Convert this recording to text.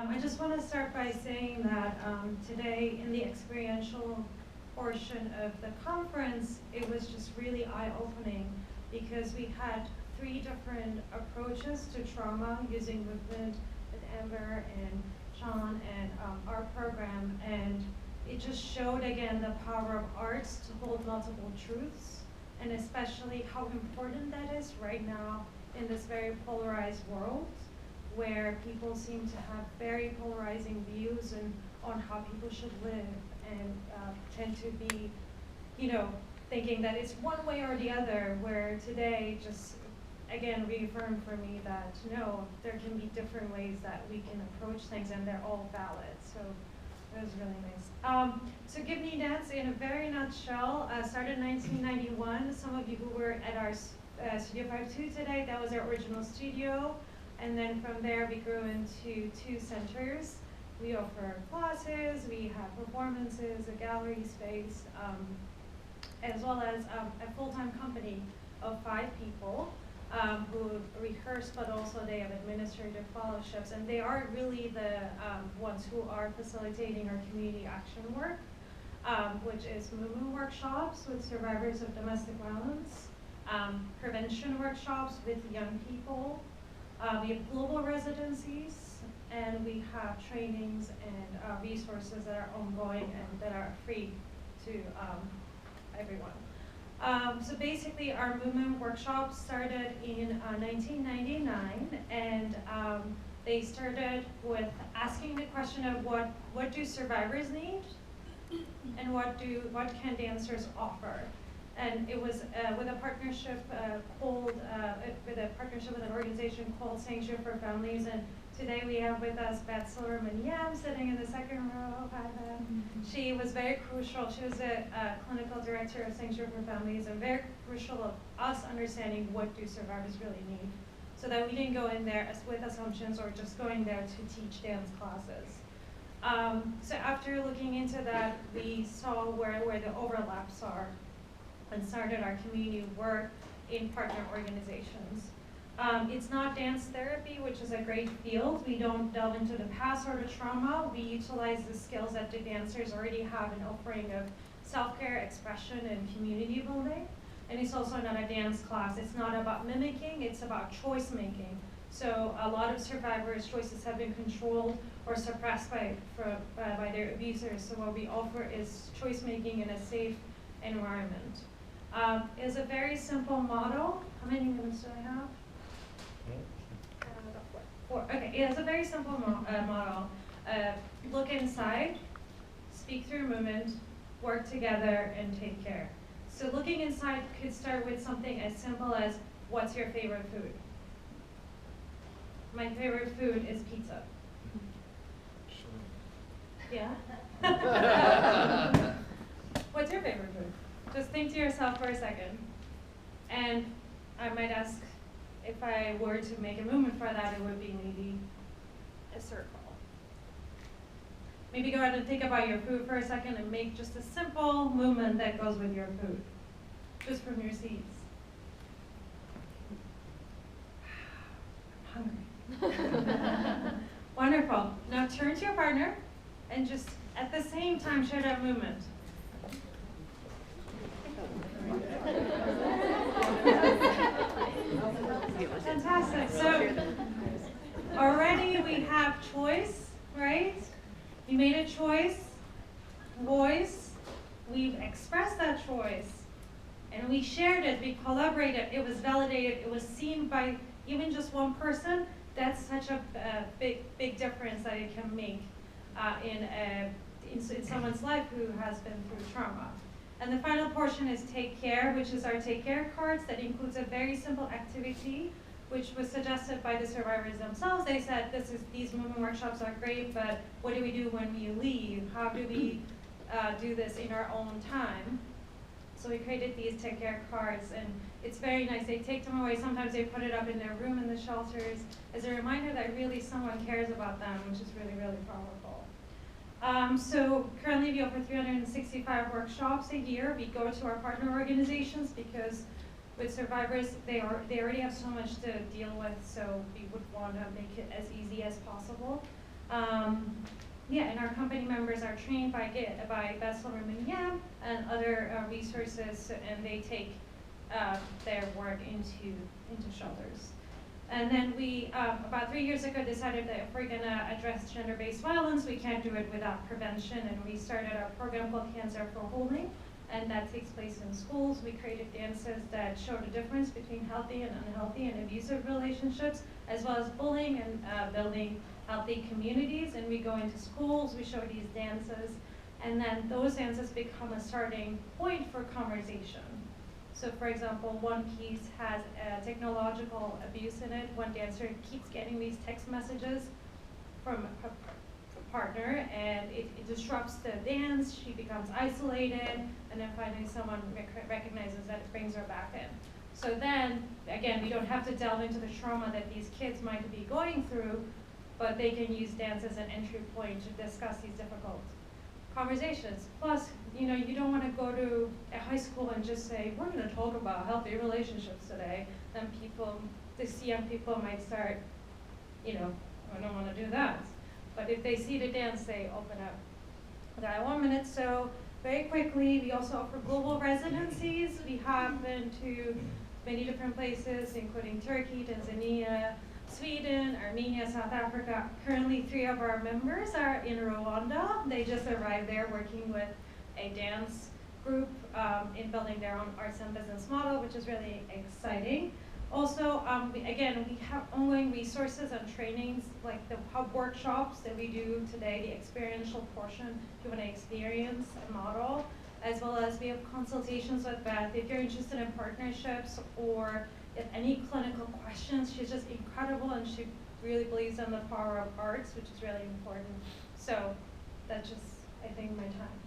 I just want to start by saying that today in the experiential portion of the conference, it was just really eye-opening because we had 3 different approaches to trauma using movement with Amber and Sean and our program, and it just showed again the power of arts to hold multiple truths, and especially how important that is right now in this very polarized world, where people seem to have very polarizing views on how people should live, and tend to be, thinking that it's one way or the other, where today just, again, reaffirmed for me that no, there can be different ways that we can approach things, and they're all valid. So it was really nice. So Gibney Dance, in a very nutshell, started in 1991. Some of you who were at our Studio 5-2 today, that was our original studio. And then from there, we grew into 2 centers. We offer classes, we have performances, a gallery space, as well as a full-time company of 5 people who rehearse, but also they have administrative fellowships. And they are really the ones who are facilitating our community action work, which is movement workshops with survivors of domestic violence, prevention workshops with young people. We have global residencies, and we have trainings and resources that are ongoing and that are free to everyone. So basically, our movement workshops started in 1999, and they started with asking the question of what do survivors need, and what can dancers offer. And it was with a partnership with an organization called Sanctuary for Families. And today we have with us Beth Silverman-Yam sitting in the second row. Hi, Beth. She was very crucial. She was a clinical director of Sanctuary for Families, and very crucial of us understanding what do survivors really need, so that we didn't go in there with assumptions or just going there to teach dance classes. So after looking into that, we saw where the overlaps are, and started our community work in partner organizations. It's not dance therapy, which is a great field. We don't delve into the past or the trauma. We utilize the skills that the dancers already have in offering of self-care, expression, and community building. And it's also not a dance class. It's not about mimicking, it's about choice making. So a lot of survivors' choices have been controlled or suppressed by their abusers. So what we offer is choice making in a safe environment. It's a very simple model. How many minutes do I have? 4. Okay, it has a very simple model. Look inside, speak through movement, work together, and take care. So looking inside could start with something as simple as, what's your favorite food? My favorite food is pizza. Yeah? What's your favorite food? Just think to yourself for a second. And I might ask, if I were to make a movement for that, it would be maybe a circle. Maybe go ahead and think about your food for a second and make just a simple movement that goes with your food, just from your seats. I'm hungry. Wonderful. Now turn to your partner and just at the same time share that movement. Fantastic. So already we have choice, right? We made a choice, voice, we've expressed that choice, and we shared it, we collaborated, it was validated, it was seen by even just one person. That's such a big difference that it can make in someone's life who has been through trauma. And the final portion is Take Care, which is our Take Care cards that includes a very simple activity, which was suggested by the survivors themselves. They said, these movement workshops are great, but what do we do when we leave? How do we do this in our own time? So we created these Take Care cards, and it's very nice. They take them away. Sometimes they put it up in their room in the shelters as a reminder that really someone cares about them, which is really, really powerful. So currently we offer 365 workshops a year. We go to our partner organizations because with survivors, they already have so much to deal with, so we would want to make it as easy as possible. Yeah, and our company members are trained by Bessel Yam and other resources, and they take their work into shelters. And then we, about 3 years ago, decided that if we're gonna address gender-based violence, we can't do it without prevention, and we started our program called Cancer for Holding, and that takes place in schools. We created dances that show the difference between healthy and unhealthy and abusive relationships, as well as bullying and building healthy communities. And we go into schools, we show these dances, and then those dances become a starting point for conversation. So for example, one piece has technological abuse in it. One dancer keeps getting these text messages from her partner, and it disrupts the dance. She becomes isolated, and then finally someone recognizes that, it brings her back in. So then, again, we don't have to delve into the trauma that these kids might be going through, but they can use dance as an entry point to discuss these difficult conversations. Plus, you know, you don't want to go to a high school and just say, we're going to talk about healthy relationships today. Then people, these young people might start, you know, I don't want to do that. But if they see the dance, they open up. Okay, 1 minute. So very quickly, we also offer global residencies. We have been to many different places, including Turkey, Tanzania, Sweden, Armenia, South Africa. Currently, 3 of our members are in Rwanda. They just arrived there working with a dance group in building their own arts and business model, which is really exciting. Also, we have ongoing resources and trainings, like the hub workshops that we do today, the experiential portion, if you want to experience a model, as well as we have consultations with Beth. If you're interested in partnerships or if any clinical questions, she's just incredible, and she really believes in the power of arts, which is really important. So that's just, I think, my time.